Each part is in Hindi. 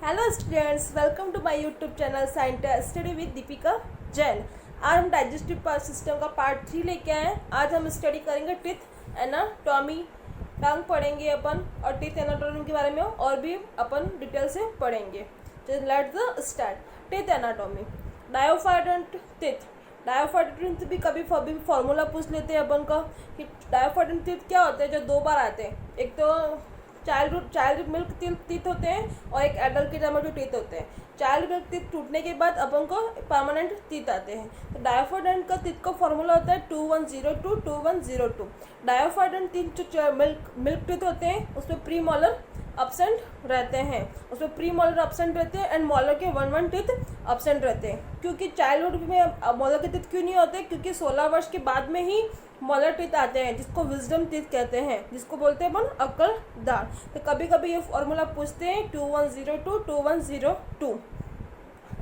Hello students, welcome to my YouTube channel scientist study with Deepika Jain. आज हम डाइजेस्टिव सिस्टम का पार्ट 3 लेके आए हैं। आज हम स्टडी करेंगे टीथ एनाटॉमी। टंग पढ़ेंगे अपन और टीथ एनाटॉमी के बारे में और भी अपन डिटेल से पढ़ेंगे। Let's the start. Teeth anatomy. Diphyodont teeth. Diphyodont teeth भी कभी फॉर्मूला पूछ लेते हैं अपन का कि डायोफाइडेंट टीथ क्या होते हैं जो दो बार आते हैं। एक तो चाइल्ड मिल्क टीथ होते हैं और एक एडल्ट के टाइम में जो टीथ होते हैं। चाइल्ड मिल्क टीथ टूटने के बाद अपन को परमानेंट टीथ आते हैं। तो डायोफाइडेंट का टीथ का फॉर्मूला होता है 2102 2102। डायोफाइडेंट टीथ जो मिल्क टीथ होते हैं उसमें प्री मॉलर एब्सेंट रहते हैं, उसमें प्री मॉलर एब्सेंट रहते हैं एंड मॉलर के 1 टीथ एब्सेंट रहते हैं। क्योंकि चाइल्डहुड में मॉलर के टीथ क्यों नहीं होते? क्योंकि 16 वर्ष के बाद में ही मॉलर टीथ आते हैं, जिसको विजडम टीथ कहते हैं, जिसको बोलते हैं अपन अक्ल दांत। तो कभी कभी ये फॉर्मूला पूछते हैं 2102 2102।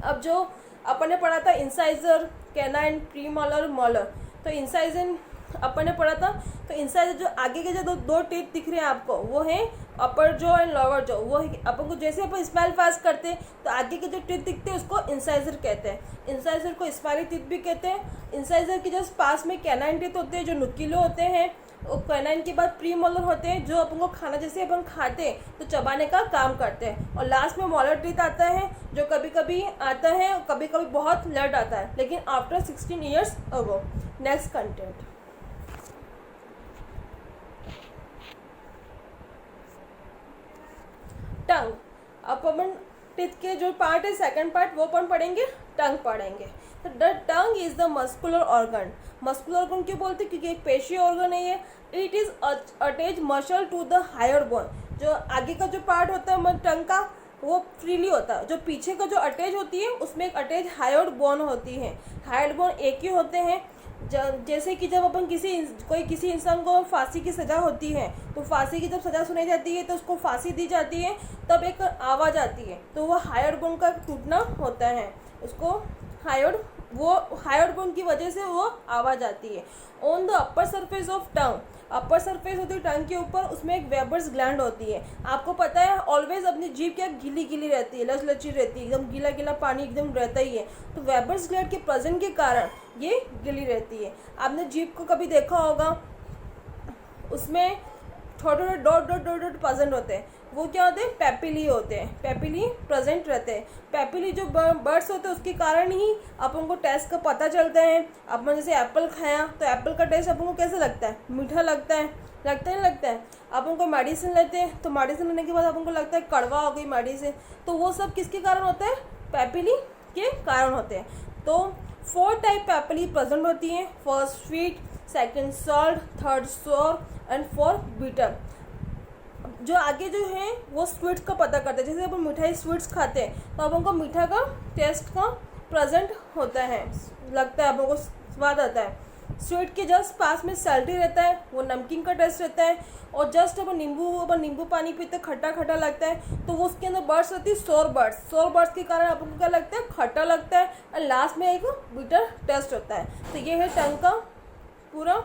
अब जो अपन ने पढ़ा था इंसाइजर, कैनाइन, प्री मॉलर, मॉलर। तो इंसाइजर अपन ने पढ़ा था। तो इंसाइजर जो आगे के जो दो टीथ दिख रहे हैं आपको वो है अपर जॉ एंड लोअर जॉ। वो अपन को जैसे अपन स्माइल पास करते हैं तो आगे के जो टीथ दिखते हैं उसको इंसाइजर कहते हैं। इंसाइजर को स्माइली टीथ भी कहते हैं। इंसाइजर के जस्ट पास में कैनाइन टीथ होते हैं जो नुकीले होते हैं। और कैनाइन के बाद प्री मॉलर होते हैं जो अपन को खाना जैसे अपन खाते हैं तो चबाने का काम करते हैं। और लास्ट में मॉलर टीथ आता है जो कभी कभी आता है और कभी कभी बहुत लेट आता है, लेकिन after 16 years ago. Next content. Tongue. अब अपन टीथ के जो पार्ट है सेकंड पार्ट वो अपन पढ़ेंगे, टंग पढ़ेंगे। तो the tongue is the muscular organ. Muscular organ क्यों बोलते हैं? क्योंकि एक पेशी ऑर्गन है ये। It is attach muscle to the hyoid bone. जो आगे का जो पार्ट होता है टंग का वो फ्रीली होता है। जो पीछे का जो अटैच होती है उसमें एक अटैच हायर बोन होती है। हायर बोन एक ही होते हैं। जैसे कि जब अपन किसी इंसान को फांसी की सज़ा होती है तो फांसी की जब सज़ा सुनाई जाती है तो उसको फांसी दी जाती है तब एक आवाज़ आती है, तो वो हायर बोन का टूटना होता है। उसको हायर बोन की वजह से वो आवाज़ आती है। On the upper surface of tongue. Upper surface होती है टंग के ऊपर, उसमें एक वेबर्स ग्लैंड होती है। आपको पता है ऑलवेज अपनी जीभ क्या गीली गीली रहती है, लचलची रहती है, एकदम गीला गीला पानी एकदम रहता ही है। तो वेबर्स ग्लैंड के प्रेजेंट के कारण ये गीली रहती है। आपने जीभ को कभी देखा होगा, उसमें छोटे छोटे dot dot dot dot present होते हैं। वो क्या होते हैं? पेपिली होते हैं। पेपिली प्रेजेंट रहते हैं। पेपिली जो बर्ड्स होते हैं उसके कारण ही अपन को टेस्ट का पता चलता है। अपन जैसे एप्पल खाया तो एप्पल का टेस्ट अपन को कैसे लगता है? मीठा लगता है, लगता है लगता है। अपन को मेडिसिन लेते हैं तो मेडिसिन लेने के बाद अपन को लगता है कड़वा हो गई मेडिसिन। तो वो सब किसके कारण होता है? पेपिली के कारण होते हैं। तो 4 टाइप पेपिली प्रेजेंट होती हैं। First sweet, second salt, third सोर एंड फोर्थ बिटर। जो आगे जो है वो स्वीट्स का पता करते हैं। जैसे अपन मिठाई स्वीट्स खाते हैं तो अपन को मीठा का टेस्ट का प्रेजेंट होता है, लगता है अपन को स्वाद आता है। स्वीट के जस्ट पास में सैल्टी रहता है, वो नमकीन का टेस्ट रहता है। और जस्ट अपन नींबू पानी पीते खट्टा खट्टा लगता है तो वो उसके अंदर बर्ड्स रहती है, सोर बर्ड्स। सोर बर्ड्स के कारण अपन को क्या लगता है? खट्टा लगता है। और लास्ट में एक बिटर टेस्ट होता है। तो ये है टंग का पूरा,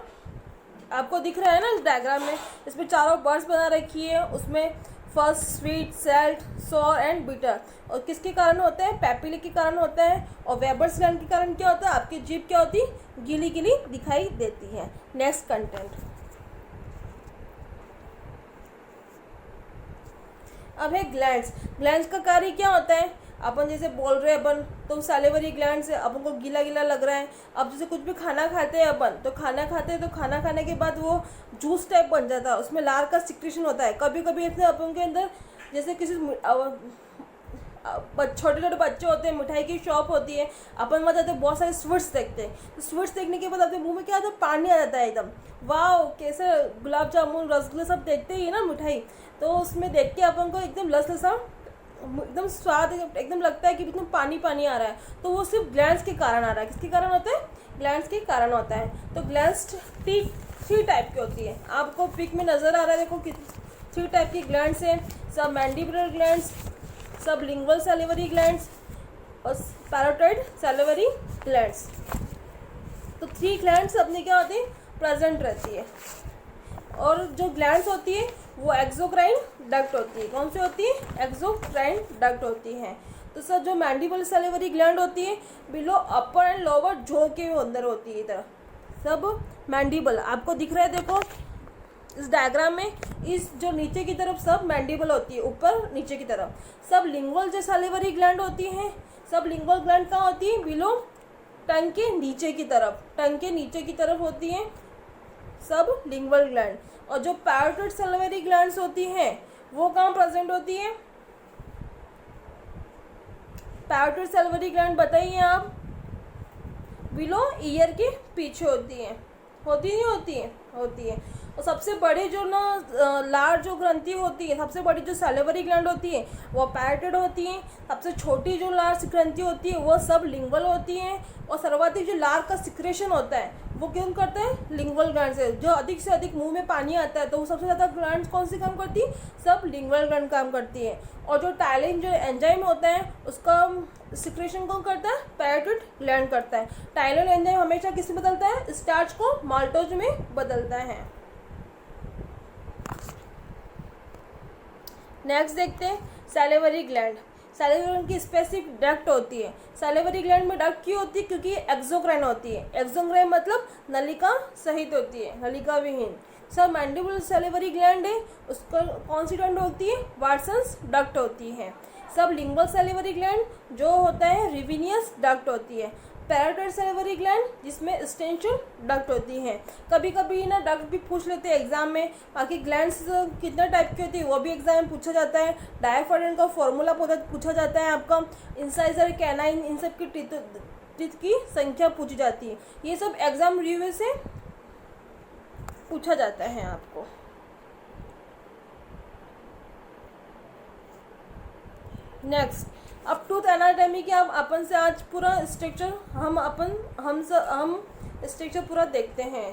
आपको दिख रहा है ना इस डायग्राम में। इसमें चारों बर्ड्स बना रखी है। उसमें फर्स्ट स्वीट, सैल्ट, सोर एंड बिटर। और किसके कारण होता है? पेपिली के कारण होता है। और वेबर्स ग्लैंड के कारण क्या होता है? आपकी जीभ क्या होती है? गीली गीली दिखाई देती है। Next content. अब है ग्लैंड्स। ग्लैंड्स का कार्य क्या होता है? अपन जैसे बोल रहे हैं अपन तो सैलिवरी ग्लैंड से अपन को गीला गीला लग रहा है। अब जैसे कुछ भी खाना खाते हैं अपन तो खाना खाने के बाद वो जूस टाइप बन जाता है, उसमें लार का सिक्रेशन होता है। कभी कभी इसमें अपन के अंदर जैसे किसी छोटे छोटे बच्चे होते हैं, मिठाई की शॉप होती है, अपन वहाँ जाते हैं बहुत सारे स्वीट्स देखते हैं। तो स्वीट्स देखने के बाद अपने मुंह में क्या आता है? पानी आ जाता है एकदम। वाह, कैसे गुलाब जामुन, रसगुल्ला सब देखते ही ना मिठाई, तो उसमें देख के अपन को एकदम लस एकदम स्वाद एकदम लगता है कि एकदम पानी पानी आ रहा है। तो वो सिर्फ ग्लैंड्स के कारण आ रहा है। किसके कारण होता है? ग्लैंड्स के कारण होता है। तो ग्लैंड्स 3 टाइप की होती है। आपको पिक में नज़र आ रहा है, देखो 3 टाइप की ग्लैंड्स हैं। सब मैंडिबुलर ग्लैंड्स, सब लिंगुअल सैलिवरी ग्लैंड्स और पैरोटाइड सैलिवरी ग्लैंड्स। तो 3 ग्लैंड्स अपनी क्या होती है? प्रेजेंट रहती है। और जो ग्लैंड्स होती है वो एक्सोक्राइन डक्ट होती है। कौन सी होती है? एक्सोक्राइन डक्ट होती है। तो सर जो मैंडिबल सैलिवरी ग्लैंड होती है बिलो अपर एंड लोअर जो के अंदर होती है इधर सब मैंडिबल आपको दिख रहा है। देखो इस डायग्राम में इस जो नीचे की तरफ सब मैंडिबल होती है, ऊपर नीचे की तरफ सब लिंगुअल जो सैलिवरी ग्लैंड होती हैं। सब लिंगुअल ग्लैंड कहाँ होती है? बिलो टंग के नीचे की तरफ, टंग के नीचे की तरफ होती हैं सब लिंगुअल ग्लैंड। और जो पैरोटिड सैलिवरी ग्लैंड्स होती हैं वो कहाँ प्रेजेंट होती है? पैरोटिड सैलिवरी ग्लैंड बताइए आप। बिलो ईयर के पीछे होती है। होती नहीं होती है? होती है। और सबसे बड़ी जो ना लार जो ग्रंथि होती है, सबसे बड़ी जो सैलिवरी ग्लैंड होती है वो पैरोटिड होती है। सबसे छोटी जो लार ग्रंथि होती है वो सब लिंगुअल होती है। और सर्वाधिक जो लार का सिक्रेशन होता है वो क्यों करते हैं? लिंगुअल ग्लैंड से। जो अधिक से अधिक मुंह में पानी आता है तो वो सबसे ज़्यादा ग्लैंड कौन सी काम करती है? सब लिंगुअल ग्लैंड काम करती है। और जो टाइलिन जो एंजाइम होता है उसका सिक्रेशन कौन करता है? पैरोटिड ग्लैंड करता है। टाइलिन एंजाइम हमेशा किस में बदलता है? स्टार्च को माल्टोज में बदलता है। नेक्स्ट देखते हैं सैलिवरी ग्लैंड। सैलिवरी ग्लैंड की स्पेसिफिक डक्ट होती है। सैलिवरी ग्लैंड में डक्ट क्यों होती है? क्योंकि ये एक्सोक्राइन होती है। एक्सोक्राइन मतलब नलिका सहित होती है, नलिका विहीन। सब मैंडिबल सैलिवरी ग्लैंड है उसका कौन सी डक्ट होती है? वाटसन्स डक्ट होती है। सब लिंगुअल सैलिवरी ग्लैंड जो होता है रिविनियस डक्ट होती है। पैरोटिड सैलिवरी ग्लैंड जिसमें स्टेंशियल डक्ट होती है। कभी कभी ना डक्ट भी पूछ लेते हैं एग्जाम में। बाकी ग्लैंड्स कितना टाइप की होती है वो भी एग्जाम में पूछा जाता है। डायफॉर्डिन का फॉर्मूला पूछा जाता है आपका। इंसाइजर, कैनाइन, इन सब की टीथ की संख्या पूछी जाती है। ये सब एग्जाम रिव्यू से पूछा जाता है आपको। नेक्स्ट अब टूथ एनाटॉमी के अब अपन से आज पूरा स्ट्रक्चर हम स्ट्रक्चर पूरा देखते हैं।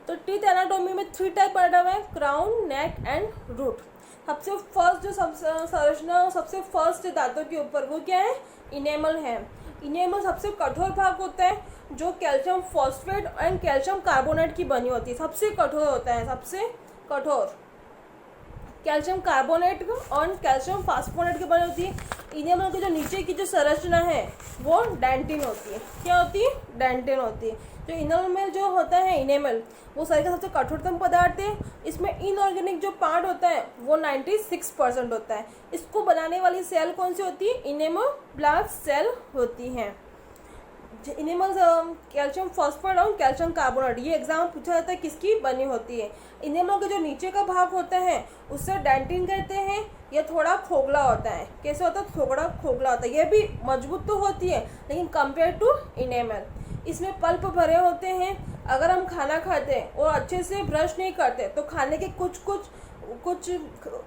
तो टीथ एनाटॉमी में 3 टाइप पड़ा हुआ है, क्राउन, नेक एंड रूट। सबसे फर्स्ट जो संरचना सबसे फर्स्ट दांतों के ऊपर वो क्या है? इनेमल है। इनेमल सबसे कठोर भाग होता है जो calcium phosphate and calcium carbonate की बनी होती है। सबसे कठोर होता है, सबसे कठोर कैल्शियम कार्बोनेट और कैल्शियम फास्फोनेट की बनी होती है। इनेमल की जो नीचे की जो संरचना है वो डेंटिन होती है। क्या होती है? डेंटिन होती है। जो इनेमल जो होता है इनेमल वो शरीर का सबसे कठोरतम पदार्थ है। इसमें इनऑर्गेनिक जो पार्ट होता है वो 96% होता है। इसको बनाने वाली सेल कौन सी होती है? इनेमोब्लास्ट सेल होती हैं। इनेमल कैल्शियम फॉस्फेट और कैल्शियम कार्बोनेट ये एग्जाम में पूछा जाता है किसकी बनी होती है। इनेमल का जो नीचे का भाग होता है उससे डेंटिन कहते हैं। ये थोड़ा खोखला होता है। कैसे होता है? थोड़ा खोखला होता है। ये भी मजबूत तो होती है लेकिन कंपेयर टू इनेमल इसमें पल्प भरे होते हैं। अगर हम खाना खाते हैं और अच्छे से ब्रश नहीं करते तो खाने के कुछ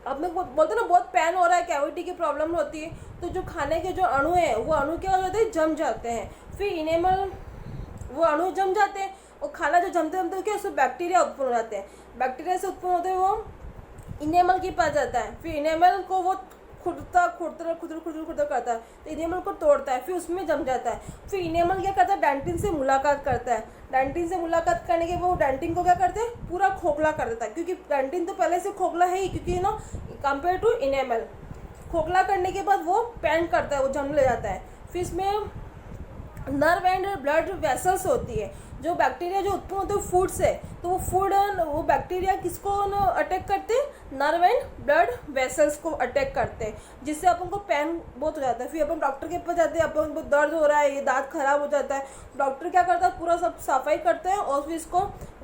अपने बोलते ना बहुत पेन हो रहा है, कैविटी की प्रॉब्लम होती है तो जो खाने के जो अणु हैं वो अणु क्या हो जाते हैं? जम जाते हैं। फिर इनेमल वो अणु जम जाते हैं और खाना जो जमते जमते क्या उससे बैक्टीरिया उत्पन्न हो जाते हैं। बैक्टीरिया से उत्पन्न होते हैं वो इनेमल के पास जाता है। फिर इनेमल को वो खुदता करता है तो इनेमल को तोड़ता है, फिर उसमें जम जाता है। फिर इनेमल क्या करता है? डेंटिन से मुलाकात करता है। डेंटिन से मुलाकात करने के वो डेंटिन को क्या करते हैं? पूरा खोखला कर देता है क्योंकि डेंटिन तो पहले से खोखला है ही, क्योंकि ना कंपेयर टू इनेमल खोखला करने के बाद वो पैन करता है, वो जम ले जाता है। फिर इसमें नर्व एंड ब्लड वेसल्स होती है। जो बैक्टीरिया जो उत्पन्न होते हैं फूड से तो वो बैक्टीरिया किसको अटैक करते हैं? नर्व एंड ब्लड वेसल्स को अटैक करते हैं जिससे अपन को पेन बहुत हो जाता है। फिर अपन डॉक्टर के पास जाते हैं, अपन को दर्द हो रहा है, ये दांत खराब हो जाता है। डॉक्टर क्या करता है? पूरा सब सफाई करता है और फिर इसको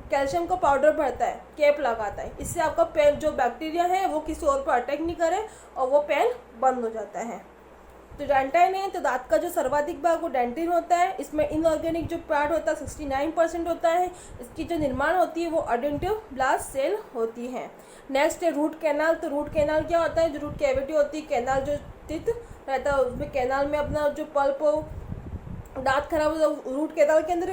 कैल्शियम का पाउडर भरता है, कैप लगाता है। इससे आपका पेन जो बैक्टीरिया है वो किसी और पर अटैक नहीं करे और वो पेन बंद हो जाता है। तो डेंटाइन है तो दांत का जो सर्वाधिक भाग वो डेंटिन होता है। इसमें इनऑर्गेनिक जो पार्ट होता है 69% होता है। इसकी जो निर्माण होती है वो अडेंटिव ब्लास्ट सेल होती है। नेक्स्ट है रूट कैनाल। तो रूट कैनाल क्या होता है? जो रूट कैविटी होती है, कैनाल जो टिथ रहता है उसमें कैनाल में अपना जो पल्प दांत खराब हो रूट कैनाल के अंदर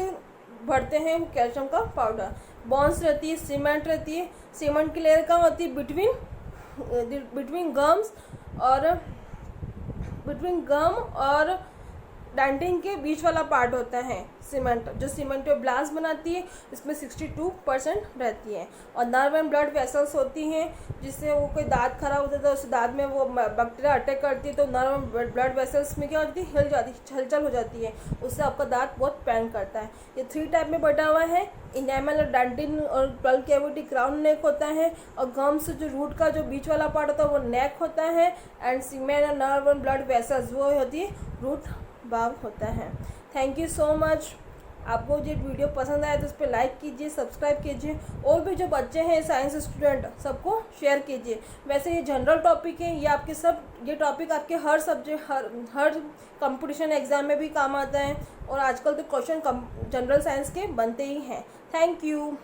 भरते हैं कैल्शियम का पाउडर। बॉन्स रहती है, सीमेंट रहती है। सीमेंट की लेयर कहाँ होती है? बिटवीन गम और डेंटिन के बीच वाला पार्ट होता है सीमेंट, जो सीमेंटोब्लास्ट बनाती है, इसमें 62% रहती है। और नर्व एंड ब्लड वेसल्स होती हैं, जिससे वो कोई दांत खराब होता है तो उस दांत में वो बैक्टीरिया अटैक करती है, तो नर्व एंड ब्लड वेसल्स में क्या होती है, हलचल हो जाती है, उससे आपका दांत बहुत पेन करता है। ये 3 टाइप में बटा हुआ है, इनेमल और डेंटिन और पल्प कैविटी क्राउन नेक होता है, और गम्स जो रूट का जो बीच वाला पार्ट होता है वो नेक होता है, एंड सीमेंट और नर्व एंड ब्लड वेसल्स वो होती है रूट बाग होता है। Thank you so much. आपको ये वीडियो पसंद आया तो उस पर लाइक कीजिए, सब्सक्राइब कीजिए, और भी जो बच्चे हैं साइंस स्टूडेंट सबको शेयर कीजिए। वैसे ये जनरल टॉपिक है, ये आपके ये टॉपिक आपके हर सब्जेक्ट हर कंपटीशन एग्ज़ाम में भी काम आता है, और आजकल तो क्वेश्चन जनरल साइंस के बनते ही हैं। Thank you.